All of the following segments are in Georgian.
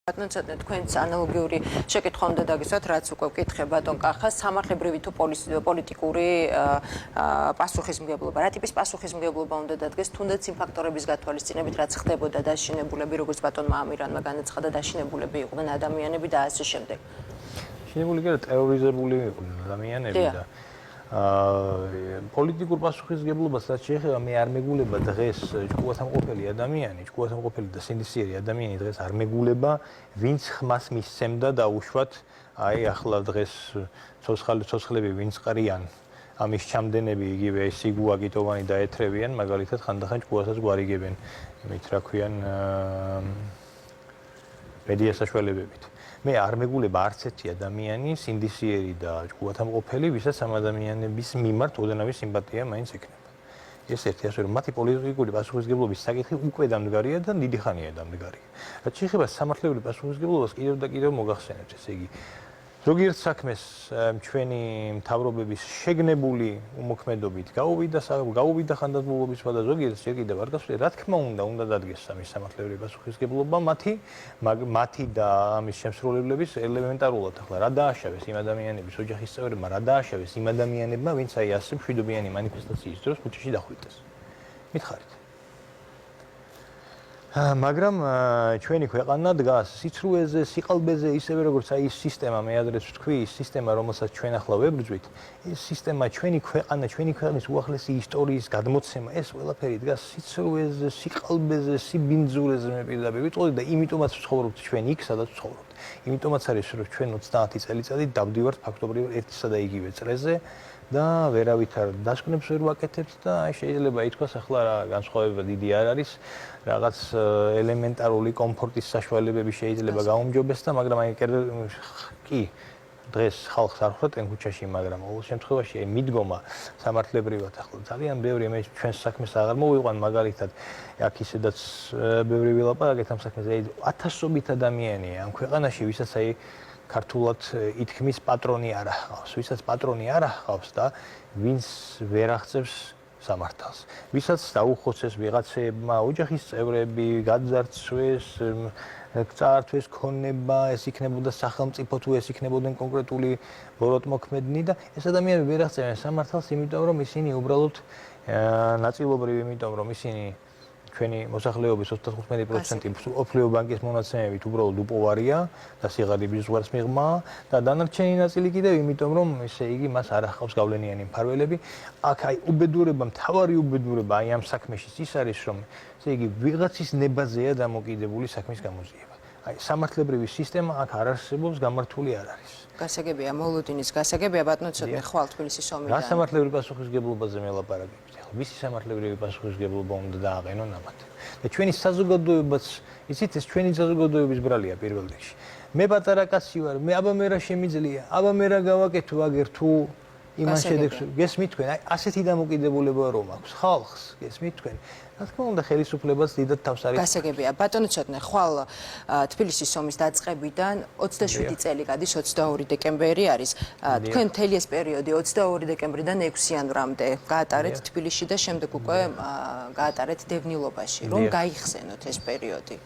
Ცოტნე თქვენს ანალოგიური შეკითხვა უნდა დაგისვათ, რაც უკვე ვკითხე ბატონ კახას, სამართლებრივი თუ პოლიტიკური პასუხისმგებლობა. რა ტიპის პასუხისმგებლობა უნდა დადგეს, თუნდაც იმ ფაქტორების გათვალისწინებით, რაც ხდებოდა დაშინებულები, როგორც ბატონმა ამირანმა განაცხადა, დაშინებულები იყვნენ ადამიანები და ასე შემდეგ. შინებული კი არა, ტერორიზებული იყვნენ ადამიანები და პოლიტიკურ პასუხისმგებლობას რაც შეეხება, მე არ მეგულება დღეს ჭკუათამყოფელი ადამიანი, ჭკუათამყოფელი და სინდისიერი ადამიანი დღეს არ მეგულება, ვინც ხმას მისცემდა დაუშვათ, აი ახლა დღეს ცოცხლები ვინც ყრიან, ამის ჩამდენები იგივე სიგუა გიტოვანი დაეთრევიან, მაგალითად ხანდახან ჭკუასაც გვარიგებენ, იმით რა ქვიან მედია საშუალებებით. მე არ მეგულება არც ერთი ადამიანი, სინდისიერი და ჭკუათამყოფელი, ვისაც ამ ადამიანების მიმართ ოდნავი სიმპათია მაინც ექნება. ეს ერთი ასე რომ მათი პოლიტიკური პასუხისმგებლობის საკითხი უკვე დამდგარია და დიდი ხანია დამდგარი. რაც შეეხება სამართლებრივ პასუხისმგებლობას კიდევ და კიდევ მოგახსენებთ, ესე იგი ზოგიერთ საქმეს ჩვენი მთავრობების შეგნებული უმოქმედობით გაუვიდა ხანდაზმულობის და ზოგიერთ ჯერ კიდევ არ გასვლა, რა თქმა უნდა დადგეს ამის სამართლებრივი პასუხისმგებლობა მათი და ამის შემსრულებლების ელემენტარულად ახლა რა დააშავეს იმ ადამიანების ოჯახის წევრებმა, რა დააშავეს იმ ადამიანებმა, ვინც აი ასე მშვიდობიანი მანიფესტაციის დროს ქუჩაში დახვრიტეს. მითხარით. მაგრამ ჩვენი ქვეყანა დგას სიცრუეზე, სიყალბეზე, ისევე როგორც აი ეს სისტემა, მე ადრეც ვთქვი, ის სისტემა, რომელსაც ჩვენ ახლა ვებრძვით, ეს სისტემა ჩვენი ქვეყნის უახლესი ისტორიის გადმოცემა, ეს ყველაფერი დგას სიცრუეზე, სიყალბეზე, სიბინძურეზე მე პირდაპირ ვიტყოდი და იმიტომაც ვცხოვრობთ ჩვენ იქ, სადაც ვცხოვრობთ. იმიტომაც არის, რომ ჩვენ 30 წელიწადი დავდივართ ფაქტობრივად ერთისა და იგივე წრეზე და ვერავითარ დასკვნებს ვერ ვაკეთებთ და აი შეიძლება ითქვას ახლა რა განსხვავება დიდი არ არის, რაღაც ელემენტარული კომფორტის საშუალებები შეიძლება გაუმჯობეს და მაგრამ აი კი დღეს ხალხს არ ხვდათ ქუჩაში, მაგრამ ყოველ შემთხვევაში აი მიდგომა სამართლებრივად ახლა ძალიან ბევრი მე ჩვენს საქმეს აღარ მოვიყვან მაგალითად აქ ისედაც ბევრი ვილაპარაკეთ ამ საქმეზე, აი ათასობით ადამიანია ამ ქვეყანაში, ვისაც აი ქართულად ითქმის პატრონი არ ახავს, ვისაც პატრონი არ ახავს და ვინც ვერ აღწევს სამართალს. ვისაც დაუხოცეს ვიღაცებმა ოჯახის წევრები, გაძარცვეს, წაართვეს ქონება, ეს იქნებოდა სახელმწიფო თუ ეს იქნებოდნენ კონკრეტული ბოროტმოქმედნი და ეს ადამიანები ვერ აღწევენ სამართალს, იმიტომ რომ ისინი უბრალოდ ნაწილობრივ იმიტომ რომ ისინი ჩვენი მოსახლეობის 95% ოფლიო ბანკის მონაცემებით უბრალოდ უპოვარია და სიღარიბის ზღვარს მიღმა და დანარჩენი ნაწილი კიდევ იმიტომ რომ ესე იგი მას არ ახავს გავლენიანი მფარველები. აქ აი უბედურება, მთავარი უბედურება აი ამ საქმეში ის არის რომ ესე იგი ვიღაცის ნებაზეა დამოკიდებული საქმის გამოძიება. აი სამართლებრივი სისტემა აქ არ არსებობს, გამართული არ არის. გასაგებია, მოლოდინის გასაგებია, ბატონო ცოტნე ხვალ თბილისის ომიდან. რა სამართლებრივი პასუხისმგებლობაზე მელაპარაკებით? ვისი სამართლებრივი პასუხისმგებლობა უნდა დააყენონ ამათ? და ჩვენი საზოგადოებაც, იცით, ეს ჩვენი საზოგადოების ბრალია პირველ რიგში. მე პატარა კაცი ვარ, აბა მე რა შემიძლია, აბა მე რა გავაკეთო აგერ თუ იმან შედეგს გესმით თქვენ, აი ასეთი დამოკიდებულება რომ აქვს ხალხს, გესმით თქვენ. რა თქმა უნდა ხელისუფლებას დიდად თავს არის. გასაგებია, ბატონო ცოტნე ხვალ თბილისის ომის დაწყებიდან 27 წელი გადის, 22 დეკემბერი არის. თქვენ მთელი ეს პერიოდი 22 დეკემბრიდან 6 იანვრამდე გაატარეთ თბილისში და შემდეგ უკვე გაატარეთ დევნილობაში. რომ გაიხსენოთ ეს პერიოდი?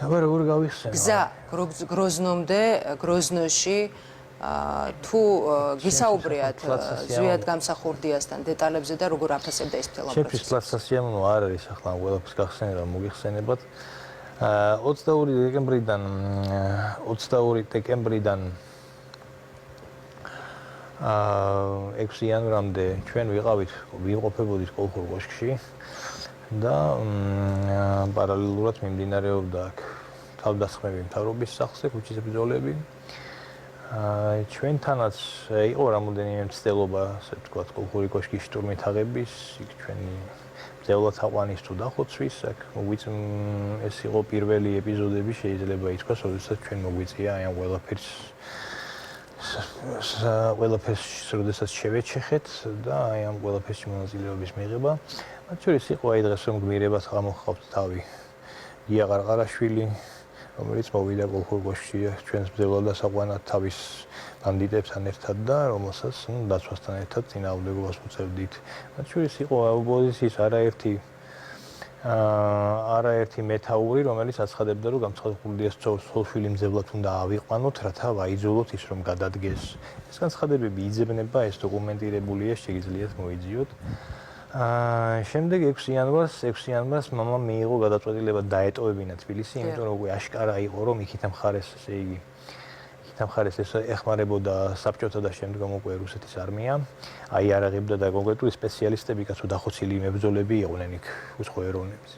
აბა როგორ გავიხსენო? გზა გროზნომდე, გროზნოში თუ გისაუბრიათ ზვიად გამსახურდიასთან დეტალებზე და როგორ აფასებდა ეს მთელ პროცესი? ჩემთვის პლაცსასიამოვნო არ არის ახლა ყველაფერს გახსენება მოგიხსენებათ. 22 დეკემბრიდან 6 იანვრამდე ჩვენ ვიმყოფებოდით კოლხურ კოშკში და პარალელურად მიმდინარეობდა აქ თავდასხმები მთავრობის სახლზე, ქუჩის ბრძოლები. ჩვენთანაც იყო რამოდენიმე მცდელობა, ასე ვთქვათ, კოლხური კოშკის შტურმით აღების, იქ ჩვენი მძევლად აყვანის თუ დახოცვის, აქ ეს იყო პირველი ეპიზოდები, შეიძლება ითქვას, როდესაც ჩვენ მოგვიწია აი ამ ყველაფერს, როდესაც შევეჩეხეთ და აი ამ ყველაფერში მონაწილეობის მიღება. მათ შორის იყო აი დღეს რომ გმირებას გამოჰყავთ თავი გია ყარყარაშვილი, რომელიც მოვიდა კოლხურ კოშკში ჩვენს მძევლადას აყვანათ თავის ბანდიტებთან ერთად და რომელსაც დაცვასთან ერთად წინააღმდეგობას უწევდით. მათ შორის იყო ოპოზიციის არაერთი არაერთი მეთაური, რომელიც აცხადებდა, რომ გამცხადებული ცოლ-შვილი მძევლად უნდა ავიყვანოთ, რათა ვაიძულოთ ის, რომ გადადგეს. ეს განცხადებები იძებნება, ეს დოკუმენტირებულია, შეგიძლიათ მოიძიოთ. შემდეგ 6 იანვარს მამამ მიიღო გადაწყვეტილება დაეტოვებინა თბილისი, იმიტომ რომ უკვე აშკარა იყო, რომ იქით ამხარეს, ესე იგი, ეს ეხმარებოდა საბჭოთა და შემდგომ უკვე რუსეთის არმია. აი არაღებდა და კონკრეტული სპეციალისტები, კაცო დახოცილი მებრძოლები იყვნენ იქ უცხო ეროვნების.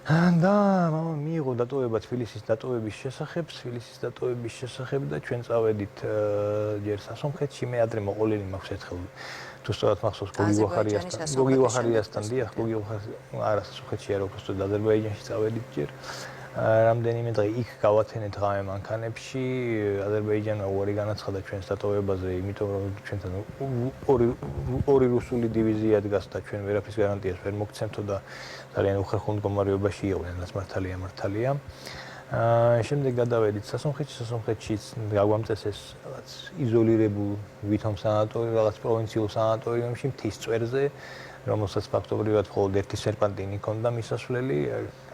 და მამამ მიიღო დატოვება თბილისის დატოვების შესახებ და ჩვენ წავედით ჯერ სასონხეთში, მე ადრე მოყოლილი მაქვს ერთხელ თუ სწორად მახსოვს გოგი ვახარიასთან, დიახ, არა სასონხეთში არა, უბრალოდ აზერბაიჯანში წავედით ჯერ. რამდენიმე დღე იქ გავათენეთ ღამე მანქანებში, აზერბაიჯანმა უარი განაცხადა ჩვენს დატოვებაზე, იმიტომ რომ ჩვენთან ორი რუსული დივიზია დგას და ჩვენ ვერაფრის გარანტიას ვერ მოგცემთო და ძალიან უხერხულ მდგომარეობაში იყვნენ, რაც მართალია. შემდეგ გადავედით სასონხეთში გაგვამწესეს რაღაც იზოლირებულ ვითომ სანატორიუმში, რაღაც პროვინციულ სანატორიუმში მთის წვერზე, რომელსაც ფაქტობრივად მხოლოდ ერთი სერპანტინი ჰქონდა მისასვლელი.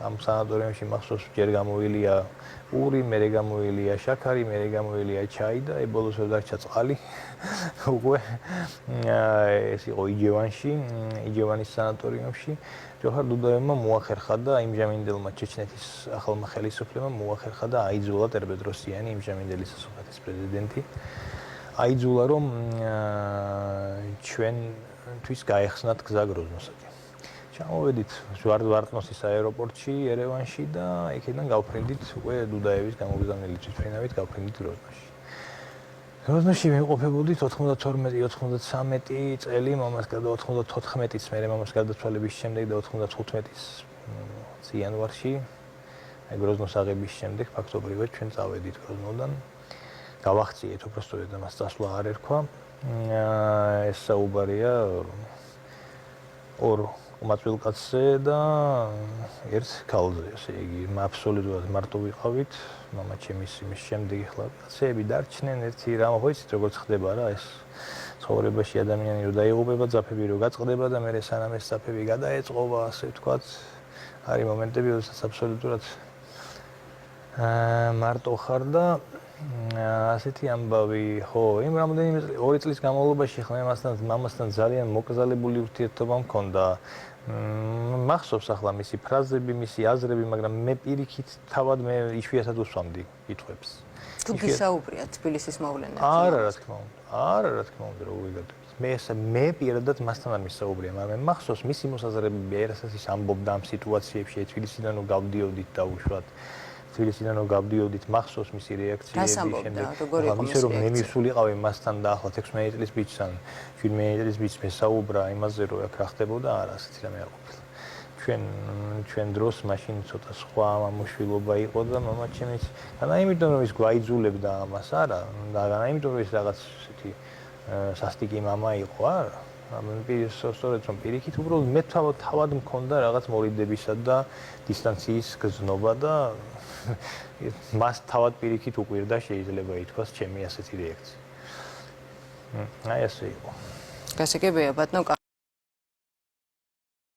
ამ სანატორიუმში მახსოვს ჯერ გამოილია პური, მერე გამოილია შაქარი, მერე გამოილია ჩაი და ბოლოს ვერ დარჩა წყალი. უკვე ეს იყო იჯევანის სანატორიუმში. ჯოჰარ დუდაევმა მოახერხა და იმჟამინდელმა ჩეჩნეთის ახალმა ხელისუფლებამ მოახერხა და აიძულა ტერბედროსიანი იმჟამინდელის სასამართლოს პრეზიდენტი. აიძულა რომ ჩვენთვის გაეხსნათ გზა გროზნოსაკენ. ჩამოვედით ვარდნოსის აეროპორტში ერევანში და იქიდან გავფრინდით უკვე დუდაევის გამოგზავნილი თვითმფრინავით გავფრინდით გროზნოში. გროზნოში ვიმყოფებოდით 92-93 წელი, მამას გარდა 94-ის მერე მამას გარდაცვალების შემდეგ და 95-ის იანვარში, გროზნოს აღების შემდეგ ფაქტობრივად ჩვენ წავედით გროზნოდან. გავახციეთ უბრალოდ ამას წასვლა არ ერქვა. ეს საუბარია ორ ყმაწვილ კაცზე და ერთ ქალზე, ესე იგი, აბსოლუტურად მარტო ვიყავით. მამა ჩემის იმის შემდეგ ახლა კაცები დარჩნენ, ერთი რამ ხოიცით როგორც ხდება რა ეს ცხოვრებაში ადამიანი რო დაიღუპება, ძაფები რო გაწყდება და მე სანამ ეს ძაფები გადაეწყობა, ასე ვთქვათ, არის მომენტები, როდესაც აბსოლუტურად მარტო ხარ და ასეთი ამბავი, ხო, იმ რამდენიმე 2 წლის განმავლობაში ხმა მამასთან ძალიან მოკრძალებული ურთიერთობა მქონდა. მახსოვს ახლა მისი ფრაზები, მისი აზრები, მაგრამ მე პირიქით თავად მე იშვიათად უსვამდი კითხვებს. თუ გისაუბრიათ თბილისის მოვლენებზე? არა, რა თქმა უნდა, რო ვიგადოთ. მე პირადად მასთან არ მისაუბრია, მაგრამ მახსოვს მისი მოსაზრებები, რასაც ის ამბობდა ამ სიტუაციებში, თბილისიდან რომ გავდიოდით და უშუალოდ თბილისიდან რომ გავდიოდით, მახსოვს მისი რეაქციები შემდეგ. ისე რომ მე მივსულიყავი მასთან და ახლა 16 წლის ბიჭთან, 17 წლის ბიჭს მესაუბრა იმაზე, რომ აქ რა ხდებოდა, არა, ასეთი რამე არ ყოფილა. ჩვენ დროს მაშინ ცოტა სხვა ამოშვილობა იყო და მამა ჩემიც, განა იმიტომ რომ ის გვაიძულებდა ამას, არა, და განა იმიტომ რომ ის რაღაც ესეთი სასტიკი მამა იყო, არა. სწორედ რომ პირიქით უბრალოდ მე თავად მქონდა რაღაც მორიდებისა და დისტანციის გზნობა და მას თავად პირიქით უყვირდა შეიძლება ითქვას ჩემი ასეთი რეაქცია. აი ასე იყო. გასაგებია ბატონო